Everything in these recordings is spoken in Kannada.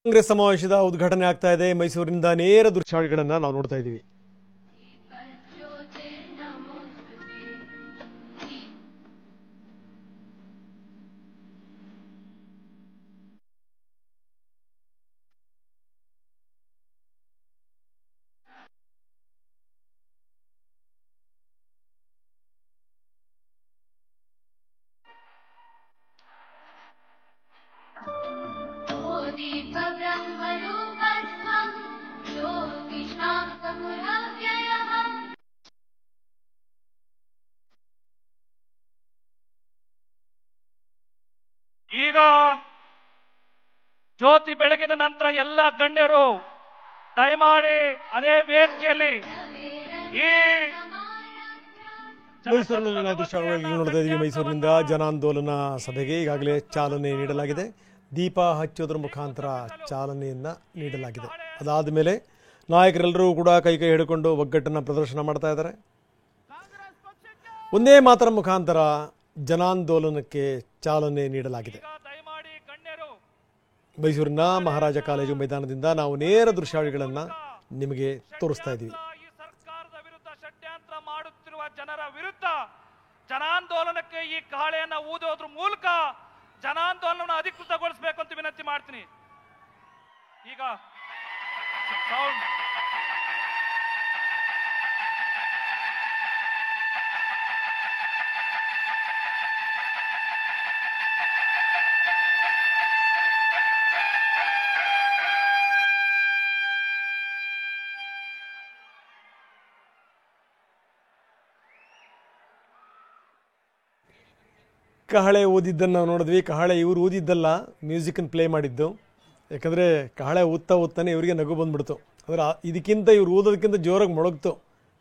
ಕಾಂಗ್ರೆಸ್ ಸಮಾವೇಶದ ಉದ್ಘಾಟನೆ ಆಗ್ತಾ ಇದೆ. ಮೈಸೂರಿನಿಂದ ನೇರ ದೃಶ್ಯಾವಳಿಗಳನ್ನು ನಾವು ನೋಡ್ತಾ ಇದ್ದೀವಿ. ಈಗ ಜ್ಯೋತಿ ಬೆಳಗಿನ ನಂತರ ಎಲ್ಲ ಗಣ್ಯರು ದಯಮಾಡಿ ಅದೇ ವೇದಿಕೆಯಲ್ಲಿ ಈ ಮೈಸೂರಿನ ದೃಶ್ಯಾವಳಿಗಳನ್ನು ನೋಡ್ತಾ ಇದ್ದೀವಿ. ಮೈಸೂರಿನಿಂದ ಜನಾಂದೋಲನ ಸಭೆಗೆ ಈಗಾಗಲೇ ಚಾಲನೆ ನೀಡಲಾಗಿದೆ. ದೀಪ ಹಚ್ಚೋದ್ರ ಮುಖಾಂತರ ಚಾಲನೆಯನ್ನು ನೀಡಲಾಗಿದೆ. ಅದಾದ ಮೇಲೆ ನಾಯಕರೆಲ್ಲರೂ ಕೂಡ ಕೈ ಹಿಡ್ಕೊಂಡು ಒಗ್ಗಟ್ಟನ್ನು ಪ್ರದರ್ಶನ ಮಾಡ್ತಾ ಇದ್ದಾರೆ. ಒಂದೇ ಮಾತರ ಮುಖಾಂತರ ಜನಾಂದೋಲನಕ್ಕೆ ಚಾಲನೆ ನೀಡಲಾಗಿದೆ. ಮೈಸೂರಿನ ಮಹಾರಾಜ ಕಾಲೇಜು ಮೈದಾನದಿಂದ ನಾವು ನೇರ ದೃಶ್ಯಾವಳಿಗಳನ್ನು ನಿಮಗೆ ತೋರಿಸ್ತಾ ಇದ್ದೀವಿ. ಈ ಸರ್ಕಾರದ ವಿರುದ್ಧ ಷಡ್ಯಂತ್ರ ಮಾಡುತ್ತಿರುವ ಜನರ ವಿರುದ್ಧ ಜನಾಂದೋಲನಕ್ಕೆ ಈ ಕಹಳೆಯನ್ನ ಊದೋದ್ರ ಮೂಲಕ ಜನಾಂದೋಲನ ಅಧಿಕೃತಗೊಳಿಸಬೇಕು ಅಂತ ವಿನಂತಿ ಮಾಡ್ತೀನಿ. ಈಗ ಸೌಂಡ್ ಕಹಳೆ ಊದಿದ್ದನ್ನು ನಾವು ನೋಡಿದ್ವಿ. ಕಹಳೆ ಇವರು ಊದಿದ್ದಲ್ಲ, ಮ್ಯೂಸಿಕನ್ನು ಪ್ಲೇ ಮಾಡಿದ್ದು. ಯಾಕಂದರೆ ಕಹಳೆ ಊದ್ತಾನೆ ಇವರಿಗೆ ನಗು ಬಂದ್ಬಿಡ್ತು. ಅಂದರೆ ಇದಕ್ಕಿಂತ ಇವ್ರು ಊದೋದಕ್ಕಿಂತ ಜೋರಾಗಿ ಮೊಳಗ್ತು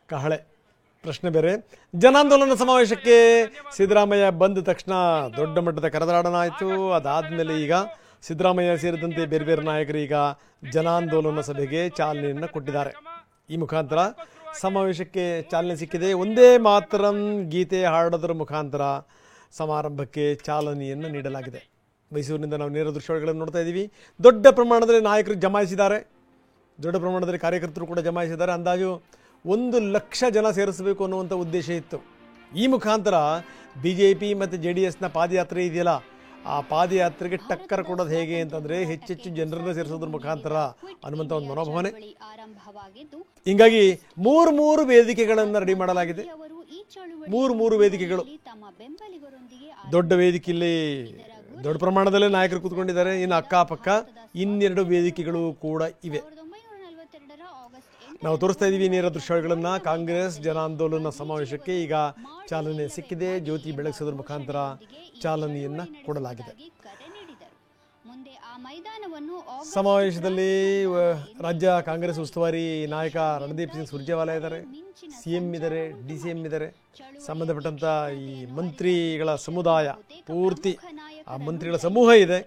ಕಹಳೆ. ಪ್ರಶ್ನೆ ಬೇರೆ. ಜನಾಂದೋಲನ ಸಮಾವೇಶಕ್ಕೆ ಸಿದ್ದರಾಮಯ್ಯ ಬಂದ ತಕ್ಷಣ ದೊಡ್ಡ ಮಟ್ಟದ ಕರೆದಾಡನ ಆಯಿತು. ಅದಾದಮೇಲೆ ಈಗ ಸಿದ್ದರಾಮಯ್ಯ ಸೇರಿದಂತೆ ಬೇರೆ ಬೇರೆ ನಾಯಕರು ಈಗ ಜನಾಂದೋಲನ ಸಭೆಗೆ ಚಾಲನೆಯನ್ನು ಕೊಟ್ಟಿದ್ದಾರೆ. ಈ ಮುಖಾಂತರ ಸಮಾವೇಶಕ್ಕೆ ಚಾಲನೆ ಸಿಕ್ಕಿದೆ. ಒಂದೇ ಮಾತರಂ ಗೀತೆ ಹಾಡೋದ್ರ ಮುಖಾಂತರ ಸಮಾರಂಭಕ್ಕೆ ಚಾಲನೆಯನ್ನು ನೀಡಲಾಗಿದೆ. ಮೈಸೂರಿನಿಂದ ನಾವು ನೇರ ದೃಶ್ಯಗಳನ್ನು ನೋಡ್ತಾ ಇದ್ದೀವಿ. ದೊಡ್ಡ ಪ್ರಮಾಣದಲ್ಲಿ ನಾಯಕರು ಜಮಾಯಿಸಿದ್ದಾರೆ, ದೊಡ್ಡ ಪ್ರಮಾಣದಲ್ಲಿ ಕಾರ್ಯಕರ್ತರು ಕೂಡ ಜಮಾಯಿಸಿದ್ದಾರೆ. ಅಂದಾಜು 1,00,000 ಜನ ಸೇರಿಸಬೇಕು ಅನ್ನುವಂಥ ಉದ್ದೇಶ ಇತ್ತು. ಈ ಮುಖಾಂತರ BJP ಮತ್ತು JDSನ ಪಾದಯಾತ್ರೆ ಇದೆಯಲ್ಲ, ಆ ಪಾದಯಾತ್ರೆಗೆ ಟಕ್ಕರ್ ಕೊಡೋದು ಹೇಗೆ ಅಂತಂದರೆ ಹೆಚ್ಚೆಚ್ಚು ಜನರನ್ನು ಸೇರಿಸೋದ್ರ ಮುಖಾಂತರ ಅನ್ನುವಂಥ ಒಂದು ಮನೋಭಾವನೆ. ಹೀಗಾಗಿ ಮೂರು ವೇದಿಕೆಗಳನ್ನು ರೆಡಿ ಮಾಡಲಾಗಿದೆ. ಮೂರು ವೇದಿಕೆಗಳು. ದೊಡ್ಡ ವೇದಿಕೆಯಲ್ಲಿ ದೊಡ್ಡ ಪ್ರಮಾಣದಲ್ಲೇ ನಾಯಕರು ಕೂತ್ಕೊಂಡಿದ್ದಾರೆ. ಇನ್ನು ಅಕ್ಕಪಕ್ಕ 2 ವೇದಿಕೆಗಳು ಕೂಡ ಇವೆ. ನಾವು ತೋರಿಸ್ತಾ ಇದ್ದೀವಿ ನೇರ ದೃಶ್ಯಗಳನ್ನು. ಕಾಂಗ್ರೆಸ್ ಜನಾಂದೋಲನ ಸಮಾವೇಶಕ್ಕೆ ಈಗ ಚಾಲನೆ ಸಿಕ್ಕಿದೆ. ಜ್ಯೋತಿ ಬೆಳಗಿಸೋದ್ರ ಮುಖಾಂತರ ಚಾಲನೆಯನ್ನು ಕೊಡಲಾಗಿದೆ. ಸಮಾವೇಶದಲ್ಲಿ ರಾಜ್ಯ ಕಾಂಗ್ರೆಸ್ ಉಸ್ತುವಾರಿ ನಾಯಕ ರಣದೀಪ್ ಸಿಂಗ್ ಸುರ್ಜೇವಾಲಾ ಇದ್ದಾರೆ, CM ಇದ್ದಾರೆ, DCM ಇದ್ದಾರೆ. ಸಂಬಂಧಪಟ್ಟಂಥ ಈ ಮಂತ್ರಿಗಳ ಸಮುದಾಯ ಪೂರ್ತಿ ಆ ಮಂತ್ರಿಗಳ ಸಮೂಹ ಇದೆ.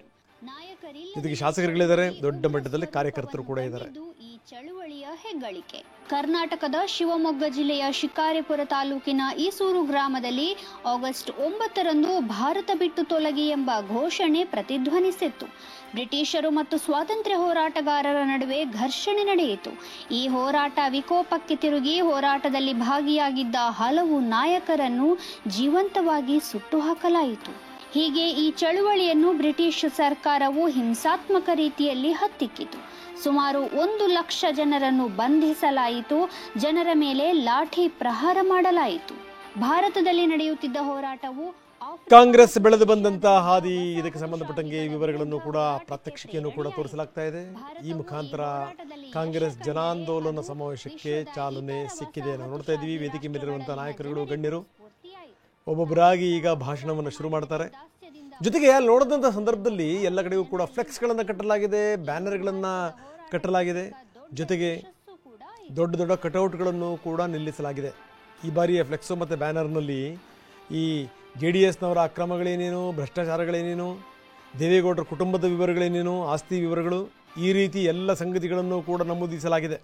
ಜೊತೆಗೆ ಶಾಸಕರುಗಳಿದ್ದಾರೆ, ದೊಡ್ಡ ಮಟ್ಟದಲ್ಲಿ ಕಾರ್ಯಕರ್ತರು ಕೂಡ ಇದ್ದಾರೆ. ಈ ಚಳುವಳಿಯ ಹೆಗ್ಗಳಿಕೆ ಕರ್ನಾಟಕದ ಶಿವಮೊಗ್ಗ ಜಿಲ್ಲೆಯ ಶಿಕಾರಿಪುರ ತಾಲೂಕಿನ ಈಸೂರು ಗ್ರಾಮದಲ್ಲಿ ಆಗಸ್ಟ್ 9ರಂದು ಭಾರತ ಬಿಟ್ಟು ತೊಲಗಿ ಎಂಬ ಘೋಷಣೆ ಪ್ರತಿಧ್ವನಿಸಿತ್ತು. ಬ್ರಿಟಿಷರು ಮತ್ತು ಸ್ವಾತಂತ್ರ್ಯ ಹೋರಾಟಗಾರರ ನಡುವೆ ಘರ್ಷಣೆ ನಡೆಯಿತು. ಈ ಹೋರಾಟ ವಿಕೋಪಕ್ಕೆ ತಿರುಗಿ ಹೋರಾಟದಲ್ಲಿ ಭಾಗಿಯಾಗಿದ್ದ ಹಲವು ನಾಯಕರನ್ನು ಜೀವಂತವಾಗಿ ಸುಟ್ಟು ಹಾಕಲಾಯಿತು. ಹೀಗೆ ಈ ಚಳುವಳಿಯನ್ನು ಬ್ರಿಟಿಷ್ ಸರ್ಕಾರವು ಹಿಂಸಾತ್ಮಕ ರೀತಿಯಲ್ಲಿ ಹತ್ತಿಕ್ಕಿತು. ಸುಮಾರು 1,00,000 ಜನರನ್ನು ಬಂಧಿಸಲಾಯಿತು. ಜನರ ಮೇಲೆ ಲಾಠಿ ಪ್ರಹಾರ ಮಾಡಲಾಯಿತು. ಭಾರತದಲ್ಲಿ ನಡೆಯುತ್ತಿದ್ದ ಹೋರಾಟವು ಕಾಂಗ್ರೆಸ್ ಬೆಳೆದು ಬಂದಂತ ಹಾದಿ, ಇದಕ್ಕೆ ಸಂಬಂಧಪಟ್ಟಂಗೆ ವಿವರಗಳನ್ನು ಕೂಡ ಪ್ರಾತ್ಯಕ್ಷಿಕೆಯನ್ನು ಕೂಡ ತೋರಿಸಲಾಗ್ತಾ ಇದೆ. ಈ ಮುಖಾಂತರ ಕಾಂಗ್ರೆಸ್ ಜನಾಂದೋಲನ ಸಮಾವೇಶಕ್ಕೆ ಚಾಲನೆ ಸಿಕ್ಕಿದೆ. ನಾವು ನೋಡ್ತಾ ಇದ್ದೀವಿ ವೇದಿಕೆ ಮೇಲಿರುವಂತಹ ನಾಯಕರುಗಳು, ಗಣ್ಯರು ಒಬ್ಬೊಬ್ಬರಾಗಿ ಈಗ ಭಾಷಣವನ್ನು ಶುರು ಮಾಡ್ತಾರೆ. ಜೊತೆಗೆ ಅಲ್ಲಿ ನೋಡಿದಂಥ ಸಂದರ್ಭದಲ್ಲಿ ಎಲ್ಲ ಕಡೆಗೂ ಕೂಡ ಫ್ಲೆಕ್ಸ್ಗಳನ್ನು ಕಟ್ಟಲಾಗಿದೆ, ಬ್ಯಾನರ್ಗಳನ್ನು ಕಟ್ಟಲಾಗಿದೆ. ಜೊತೆಗೆ ದೊಡ್ಡ ದೊಡ್ಡ ಕಟೌಟ್ಗಳನ್ನು ಕೂಡ ನಿಲ್ಲಿಸಲಾಗಿದೆ. ಈ ಬಾರಿಯ ಫ್ಲೆಕ್ಸು ಮತ್ತು ಬ್ಯಾನರ್ನಲ್ಲಿ ಈ JDSನವರ ಅಕ್ರಮಗಳೇನೇನು, ಭ್ರಷ್ಟಾಚಾರಗಳೇನೇನು, ದೇವೇಗೌಡರ ಕುಟುಂಬದ ವಿವರಗಳೇನೇನು, ಆಸ್ತಿ ವಿವರಗಳು, ಈ ರೀತಿ ಎಲ್ಲ ಸಂಗತಿಗಳನ್ನು ಕೂಡ ನಮೂದಿಸಲಾಗಿದೆ.